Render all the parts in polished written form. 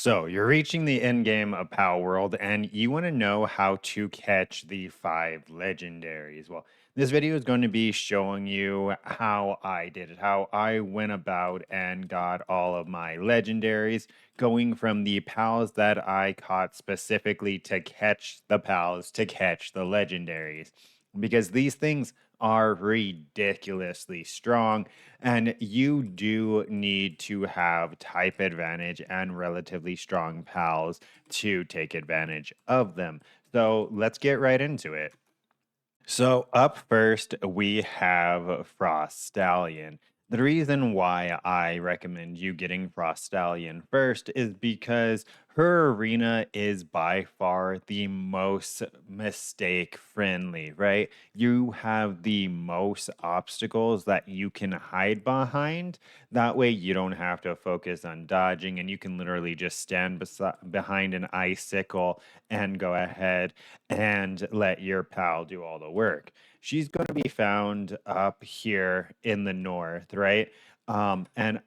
So you're reaching the end game of Palworld, and you want to know how to catch the 5 legendaries. Well, this video is going to be showing you how I did it, how I went about and got all of my legendaries, going from the pals that I caught specifically to catch the pals to catch the legendaries. Because these things are ridiculously strong, and you do need to have type advantage and relatively strong pals to take advantage of them. So let's get right into it. So up first, we have Frostallion. The reason why I recommend you getting Frostallion first is because her arena is by far the most mistake friendly, right? You have the most obstacles that you can hide behind. That way you don't have to focus on dodging and you can literally just stand behind an icicle and go ahead and let your pal do all the work. She's going to be found up here in the north, right? And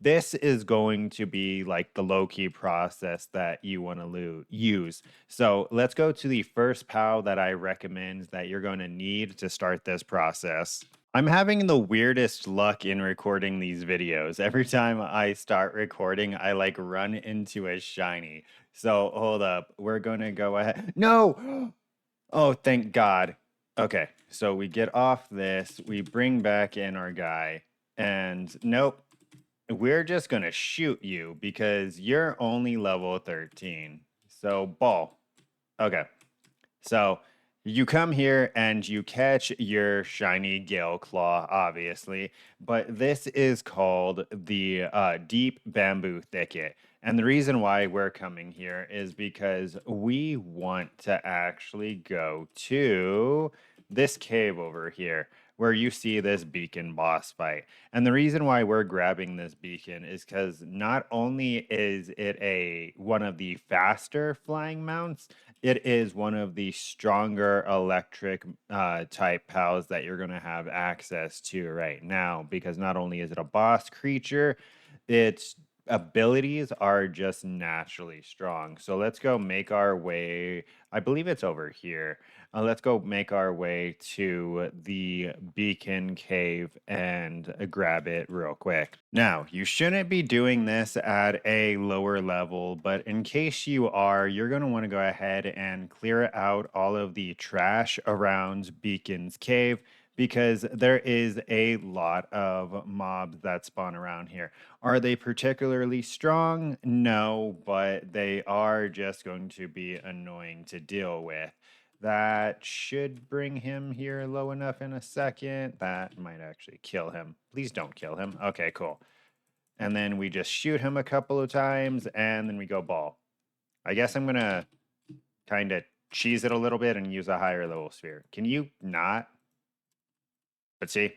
this is going to be like the low key process that you want to use. So let's go to the first pal that I recommend that you're going to need to start this process. I'm having the weirdest luck in recording these videos. Every time I start recording, I like run into a shiny. So hold up. We're going to go ahead. No! Oh, thank God. Okay, so we get off this, we bring back in our guy, and nope, we're just gonna shoot you because you're only level 13. So, ball. Okay, so you come here and you catch your shiny Gale Claw, obviously, but this is called the Deep Bamboo Thicket. And the reason why we're coming here is because we want to actually go to this cave over here where you see this Beakon boss fight. And the reason why we're grabbing this Beakon is because not only is it one of the faster flying mounts, it is one of the stronger electric type pals that you're going to have access to right now, because not only is it a boss creature, its abilities are just naturally strong. So let's go make our way. I believe it's over here. Let's go make our way to the Beacon Cave and grab it real quick. Now, you shouldn't be doing this at a lower level, but in case you are, you're going to want to go ahead and clear out all of the trash around Beacon's Cave, because there is a lot of mobs that spawn around here. Are they particularly strong? No, but they are just going to be annoying to deal with. That should bring him here low enough in a second. That might actually kill him. Please don't kill him. Okay, cool. And then we just shoot him a couple of times, and then we go ball. I guess I'm going to kind of cheese it a little bit and use a higher level sphere. Can you not? But see,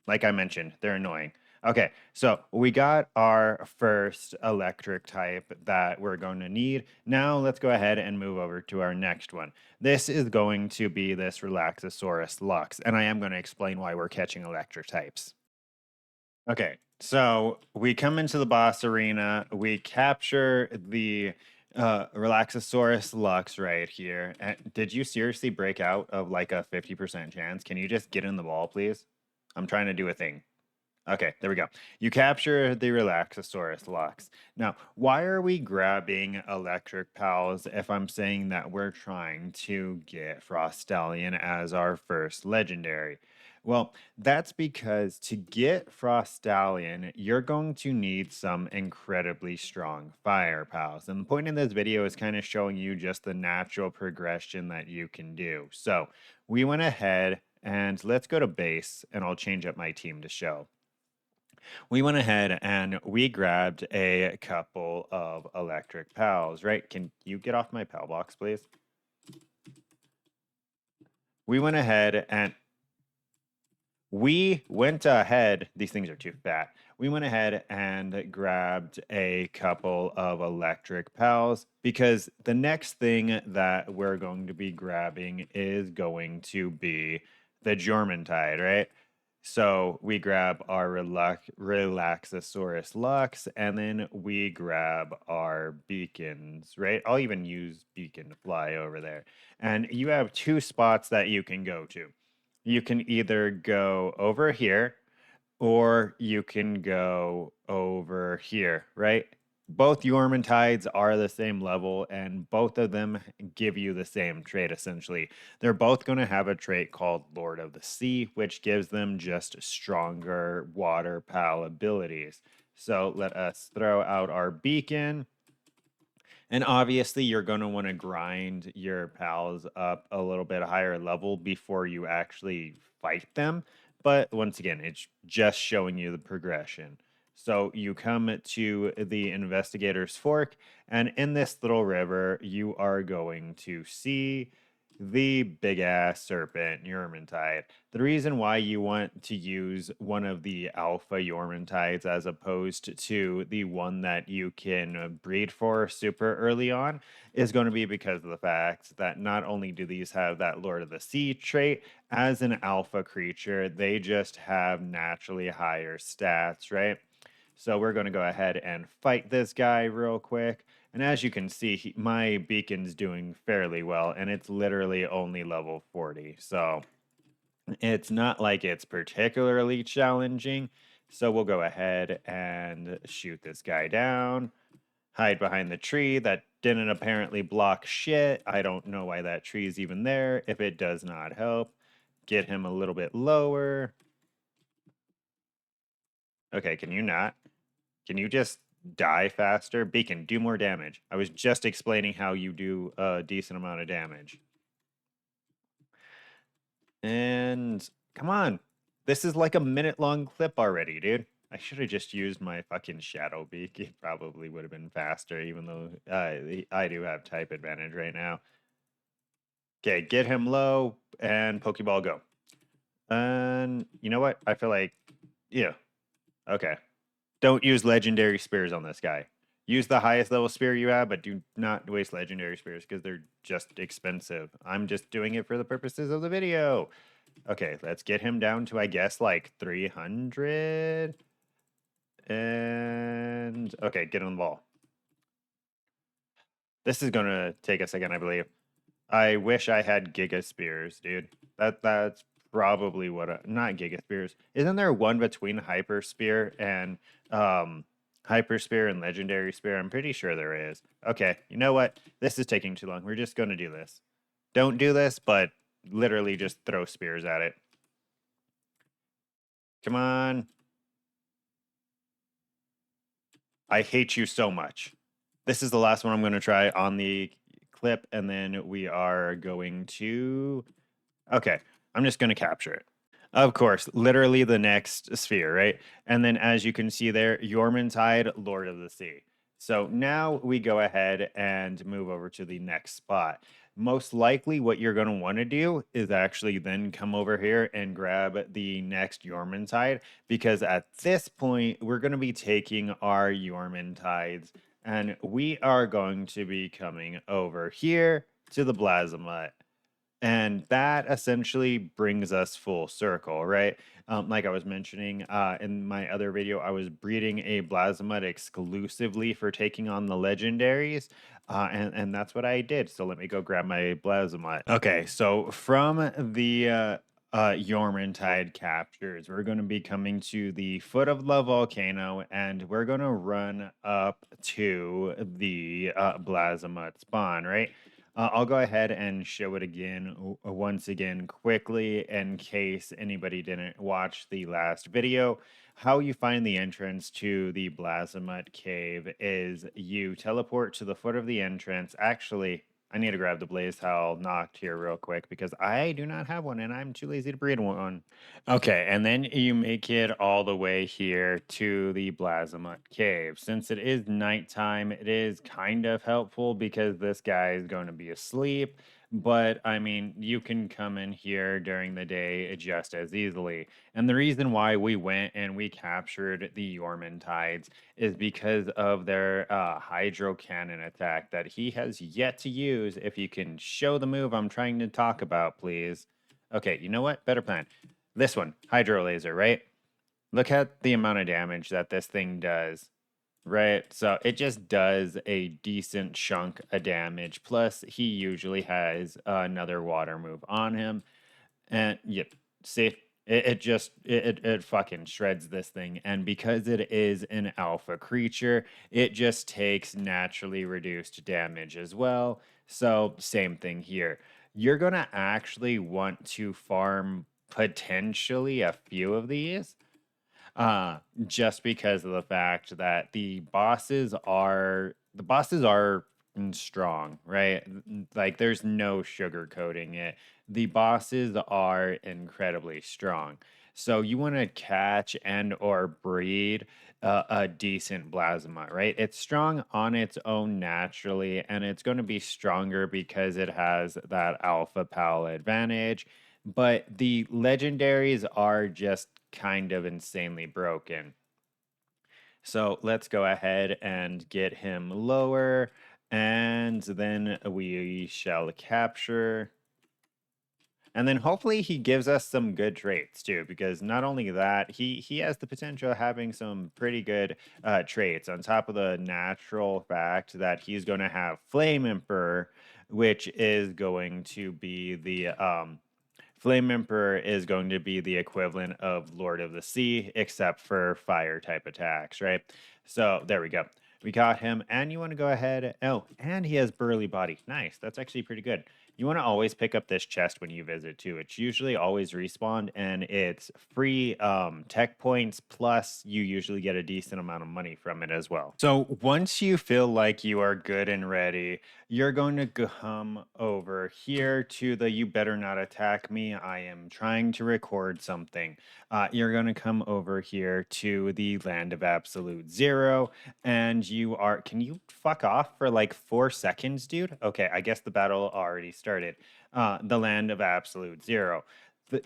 like I mentioned, they're annoying. Okay, so we got our first electric type that we're going to need. Now let's go ahead and move over to our next one. This is going to be this Relaxosaurus Lux, and I am going to explain why we're catching electric types. Okay, so we come into the boss arena, we capture the Relaxosaurus Lux right here. And did you seriously break out of like a 50% chance? Can you just get in the ball, please? I'm trying to do a thing. Okay, there we go. You capture the Relaxosaurus Lux. Now, why are we grabbing electric pals if I'm saying that we're trying to get Frostallion as our first legendary? Well, that's because to get Frostallion, you're going to need some incredibly strong fire pals. And the point in this video is kind of showing you just the natural progression that you can do. So we went ahead and let's go to base, and I'll change up my team to show. We went ahead and we grabbed a couple of electric pals, right? Can you get off my pal box, please? We went ahead and these things are too fat. We went ahead and grabbed a couple of electric pals because the next thing that we're going to be grabbing is going to be the Jormuntide, right? So we grab our Relaxosaurus Lux, and then we grab our beacons, right? I'll even use Beacon to fly over there. And you have two spots that you can go to. You can either go over here or you can go over here, right? Both Yormantides are the same level, and both of them give you the same trait essentially. They're both going to have a trait called Lord of the Sea, which gives them just stronger water pal abilities. So let us throw out our beacon. And obviously, you're going to want to grind your pals up a little bit higher level before you actually fight them. But once again, it's just showing you the progression. So you come to the Investigator's Fork, and in this little river, you are going to see the big ass serpent, Eurymantide. The reason why you want to use one of the alpha Yormantides as opposed to the one that you can breed for super early on is going to be because of the fact that not only do these have that Lord of the Sea trait, as an alpha creature, they just have naturally higher stats, right? So we're going to go ahead and fight this guy real quick. And as you can see, my beacon's doing fairly well, and it's literally only level 40. So it's not like it's particularly challenging. So we'll go ahead and shoot this guy down. Hide behind the tree that didn't apparently block shit. I don't know why that tree is even there if it does not help. Get him a little bit lower. Okay, can you not? Can you just die faster? Beacon, do more damage. I was just explaining how you do a decent amount of damage. And come on. This is like a minute-long clip already, dude. I should have just used my fucking Shadow Beak. It probably would have been faster, even though I do have type advantage right now. Okay, get him low and Pokeball go. And you know what? I feel like, yeah, okay. Don't use legendary spears on this guy. Use the highest level spear you have, but do not waste legendary spears because they're just expensive. I'm just doing it for the purposes of the video. Okay, let's get him down to, I guess, like 300. And okay, get on the ball. This is gonna take a second, I believe. I wish I had Giga Spears, dude. That's probably what not Giga Spears. Isn't there one between Hyper Spear and Hyper Spear and Legendary Spear? I'm pretty sure there is. Okay, you know what? This is taking too long. We're just gonna do this. Don't do this, but literally just throw spears at it. Come on. I hate you so much. This is the last one I'm going to try on the clip, and then we are going to. Okay, I'm just going to capture it. Of course, literally the next sphere, right? And then as you can see there, Yormantide, Lord of the Sea. So now we go ahead and move over to the next spot. Most likely what you're going to want to do is actually then come over here and grab the next Yormantide, because at this point, we're going to be taking our Yormantides and we are going to be coming over here to the Blazimutt. And that essentially brings us full circle, right? Like I was mentioning in my other video, I was breeding a Blazimutt exclusively for taking on the legendaries, and that's what I did. So let me go grab my Blazimutt. Okay, so from the Yormantide captures, we're going to be coming to the foot of the volcano, and we're going to run up to the Blazimutt spawn, right? I'll go ahead and show it again once again quickly in case anybody didn't watch the last video. How you find the entrance to the Blazimutt cave is you teleport to the foot of the entrance. Actually, I need to grab the Blaze Howl Noct here real quick because I do not have one and I'm too lazy to breed one. Okay, and then you make it all the way here to the Blazimutt cave. Since it is nighttime, it is kind of helpful because this guy is going to be asleep. But I mean, you can come in here during the day just as easily. And the reason why we went and we captured the Yormantides is because of their hydro cannon attack that he has yet to use. If you can show the move I'm trying to talk about, please. Okay, you know what? Better plan. This one, Hydro Laser, right? Look at the amount of damage that this thing does, right? So it just does a decent chunk of damage. Plus, he usually has another water move on him. And yep, see, it fucking shreds this thing. And because it is an alpha creature, it just takes naturally reduced damage as well. So same thing here. You're gonna actually want to farm potentially a few of these uh, just because of the fact that the bosses are strong, right? Like there's no sugarcoating it. The bosses are incredibly strong. So you want to catch and or breed a decent plasma, right? It's strong on its own naturally, and it's going to be stronger because it has that alpha pal advantage, but the legendaries are just kind of insanely broken. So let's go ahead and get him lower, and then we shall capture. And then hopefully he gives us some good traits too, because not only that, he has the potential of having some pretty good traits on top of the natural fact that he's going to have Flame Emperor, which is going to be the Flame Emperor is going to be the equivalent of Lord of the Sea, except for fire type attacks, right? So there we go. We got him, and you want to go ahead. Oh, and he has Burly Body. Nice. That's actually pretty good. You want to always pick up this chest when you visit too. It's usually always respawned, and it's free tech points, plus you usually get a decent amount of money from it as well. So once you feel like you are good and ready, you're going to come over here to the "you better not attack me, I am trying to record something." You're going to come over here to the Land of Absolute Zero, and you are. Can you fuck off for like 4 seconds, dude? Okay, I guess the battle already started. The Land of Absolute Zero.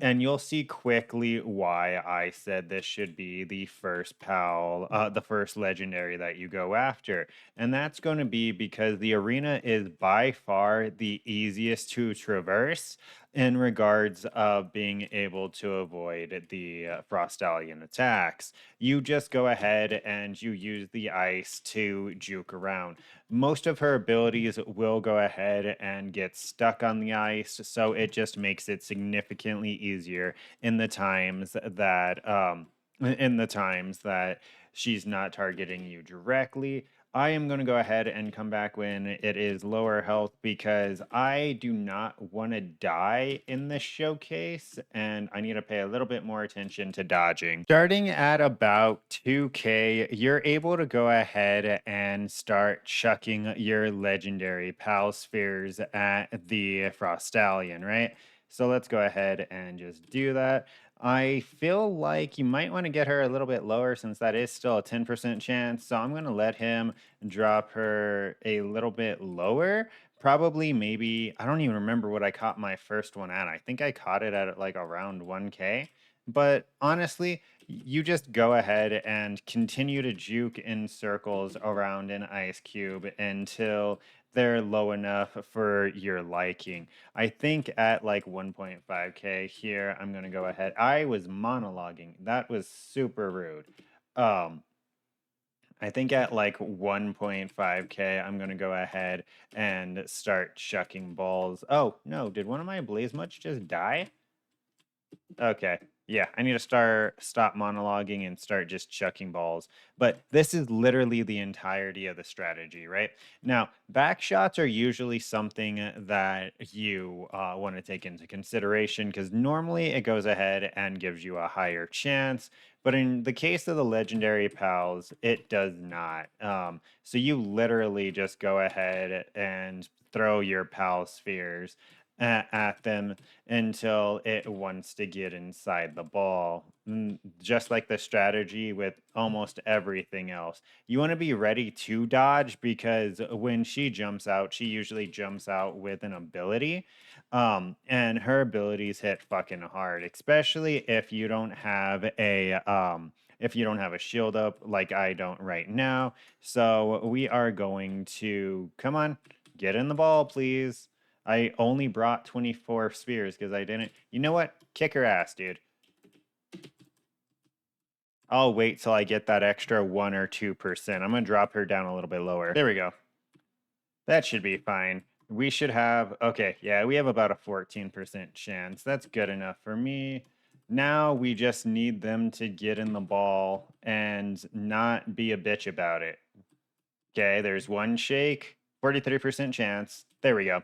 And you'll see quickly why I said this should be the first PAL, the first legendary that you go after. And that's going to be because the arena is by far the easiest to traverse in regards of being able to avoid the Frostallion attacks. You just go ahead and you use the ice to juke around. Most of her abilities will go ahead and get stuck on the ice, so it just makes it significantly easier in the times that she's not targeting you directly. I am going to go ahead and come back when it is lower health because I do not want to die in this showcase, and I need to pay a little bit more attention to dodging. Starting at about 2k, you're able to go ahead and start chucking your legendary pal spheres at the Frostallion, right? So let's go ahead and just do that. I feel like you might want to get her a little bit lower since that is still a 10% chance. So I'm going to let him drop her a little bit lower. Probably maybe, I don't even remember what I caught my first one at. I think I caught it at like around 1k. But honestly, you just go ahead and continue to juke in circles around an ice cube until they're low enough for your liking. I think at like 1.5k here, I'm going to go ahead. I was monologuing. That was super rude. Um, I think at like 1.5k, I'm going to go ahead and start chucking balls. Oh, no. Did one of my Blaze Much just die? Okay. Yeah, I need to stop monologuing and start just chucking balls. But this is literally the entirety of the strategy, right? Now, back shots are usually something that you want to take into consideration because normally it goes ahead and gives you a higher chance. But in the case of the legendary pals, it does not. So you literally just go ahead and throw your pal spheres at them until it wants to get inside the ball. Just like the strategy with almost everything else. You want to be ready to dodge because when she jumps out, she usually jumps out with an ability. And her abilities hit fucking hard, especially if you don't have a shield up like I don't right now. So we are going to come on, get in the ball, please. I only brought 24 spheres because I didn't. You know what? Kick her ass, dude. I'll wait till I get that extra 1 or 2%. I'm going to drop her down a little bit lower. There we go. That should be fine. We should have, okay, yeah, we have about a 14% chance. That's good enough for me. Now we just need them to get in the ball and not be a bitch about it. Okay, there's one shake, 43% chance. There we go.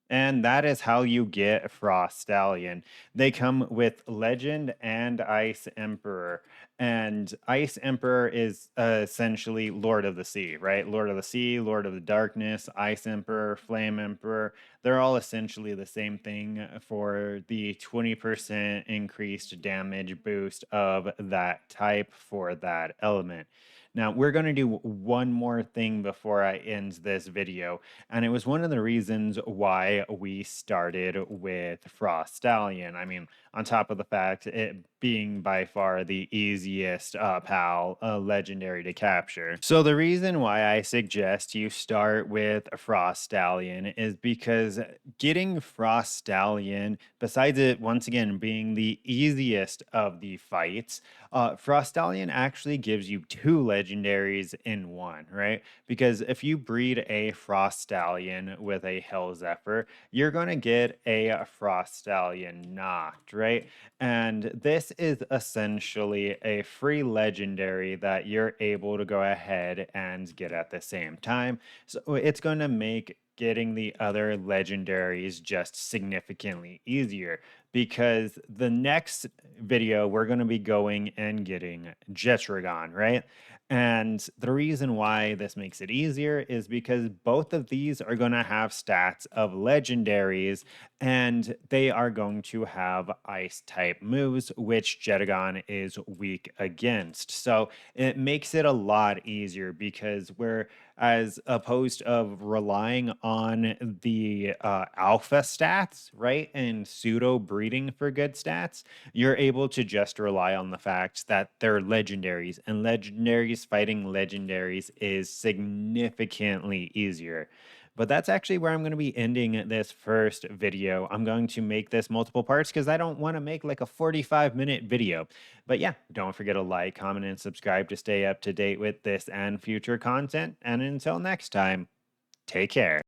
And that is how you get Frostallion. They come with Legend and Ice Emperor. And Ice Emperor is essentially Lord of the Sea, right? Lord of the Sea, Lord of the Darkness, Ice Emperor, Flame Emperor. They're all essentially the same thing for the 20% increased damage boost of that type for that element. Now, we're going to do one more thing before I end this video, and it was one of the reasons why we started with Frostallion. I mean, on top of the fact it being by far the easiest PAL legendary to capture. So the reason why I suggest you start with Frostallion is because getting Frostallion, besides it once again being the easiest of the fights, Frostallion actually gives you two legendaries in one, right? Because if you breed a Frostallion with a Hell Zephyr, you're going to get a Frostallion Noct, right? And this is essentially a free legendary that you're able to go ahead and get at the same time. So it's going to make getting the other legendaries just significantly easier, because the next video we're going to be going and getting Jetragon, right? And the reason why this makes it easier is because both of these are going to have stats of legendaries, and they are going to have ice type moves, which Jetragon is weak against. So it makes it a lot easier, because we're, as opposed of relying on the alpha stats, right, and pseudo breeding for good stats, you're able to just rely on the fact that they're legendaries, and legendaries fighting legendaries is significantly easier. But that's actually where I'm going to be ending this first video. I'm going to make this multiple parts because I don't want to make like a 45-minute video. But yeah, don't forget to like, comment, and subscribe to stay up to date with this and future content. And until next time, take care.